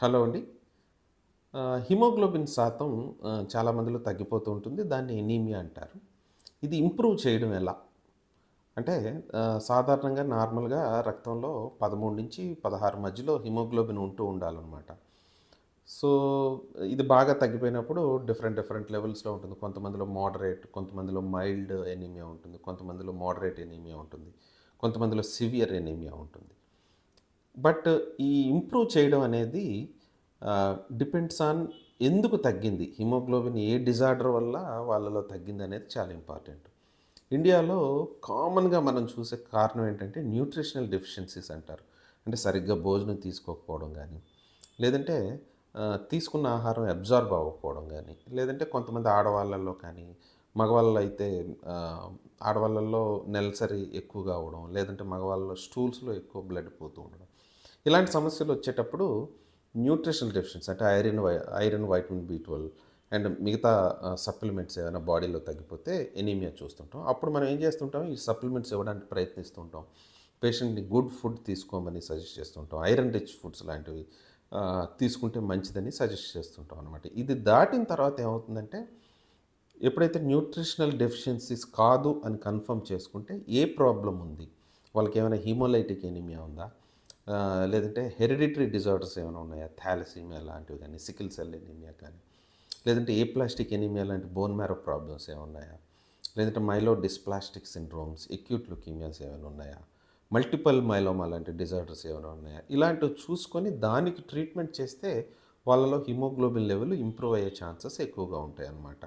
Hello అండి. Haemoglobin శాతం చాలా మందిలో తగ్గిపోతూ ఉంటుంది. దాన్ని ఎనీమియా అంటారు. ఇది ఇంప్రూవ్ చేయడం ఎలా? అంటే సాధారణంగా నార్మల్‌గా రక్తంలో 13-16 మధ్యలో హిమోగ్లోబిన్ ఉంటూ ఉండాలనమాట. సో, ఇది బాగా తగ్గిపోయినప్పుడు డిఫరెంట్ డిఫరెంట్ లెవెల్స్‌లో ఉంటుంది. కొంతమందిలో మోడరేట్, కొంతమందిలో మైల్డ్ ఎనీమియా ఉంటుంది. కొంతమందిలో మోడరేట్ ఎనీమియా ఉంటుంది. కొంతమందిలో సివియర్ ఎనీమియా ఉంటుంది. బట్ ఈ ఇంప్రూవ్ చేయడం అనేది డిపెండ్స్ ఆన్ ఎందుకు తగ్గింది? హిమోగ్లోబిన్ ఏ డిజార్డర్ వల్ల వాళ్ళలో తగ్గిందనేది చాలా ఇంపార్టెంట్. ఇండియాలో కామన్‌గా మనం చూసే కారణం ఏంటంటే న్యూట్రిషనల్ డెఫిషియన్సీస్ అంటారు. అంటే సరిగ్గా భోజనం తీసుకోకపోవడం గానీ, లేదంటే తీసుకున్న ఆహారం అబ్జార్బ్ అవ్వకపోవడం గానీ, లేదంటే కొంతమంది ఆడవాళ్ళలో కానీ, మగవాళ్ళలో అయితే ఆడవాళ్ళలో నెలసరి ఎక్కువగా అవ్వడం, లేదంటే మగవాళ్ళలో స్టూల్స్‌లో ఎక్కువ బ్లడ్ పోతూ ఉండడం. ఇలాంటి సమస్యలు వచ్చేటప్పుడు న్యూట్రిషనల్ డెఫిషియన్సీ అంటే ఐరన్, వైటమిన్ బి12 అండ్ మిగతా సప్లిమెంట్స్ ఏమైనా బాడీలో తగ్గిపోతే ఎనీమియా చూస్తుంటాం. అప్పుడు మనం ఏం చేస్తుంటాం, ఈ సప్లిమెంట్స్ ఇవ్వడానికి ప్రయత్నిస్తుంటాం. పేషెంట్‌ని గుడ్ ఫుడ్ తీసుకోమని సజెస్ట్ చేస్తుంటాం. ఐరన్ రిచ్ ఫుడ్స్ లాంటివి తీసుకుంటే మంచిదని సజెస్ట్ చేస్తుంటాం అనమాట. ఇది దాటిన తర్వాత ఏమవుతుందంటే, ఎప్పుడైతే న్యూట్రిషనల్ డెఫిషియన్సీస్ కాదు అని కన్ఫర్మ్ చేసుకుంటే, ఏ ప్రాబ్లమ్ ఉంది? వాళ్ళకేమైనా హీమోలైటిక్ ఎనీమియా ఉందా? లేదంటే హెరిడిటరీ డిజార్డర్స్ ఏమైనా ఉన్నాయా? థాలసీమియా లాంటివి గానీ, సికిల్ సెల్ ఎనీమియా కానీ, లేదంటే ఏప్లాస్టిక్ ఎనీమియా లాంటి బోన్ మ్యారో ప్రాబ్లమ్స్ ఏమైనా ఉన్నాయా? లేదంటే మైలోడిస్ప్లాస్టిక్ సిండ్రోమ్స్, అక్యూట్ ల్యూకీమియాస్ ఏమైనా ఉన్నాయా? మల్టిపుల్ మైలోమా లాంటి డిజార్డర్స్ ఏమైనా ఉన్నాయా? ఇలాంటివి చూసుకొని దానికి ట్రీట్మెంట్ చేస్తే వాళ్ళలో హిమోగ్లోబిన్ లెవెల్ ఇంప్రూవ్ అయ్యే ఛాన్సెస్ ఎక్కువగా ఉంటాయన్నమాట.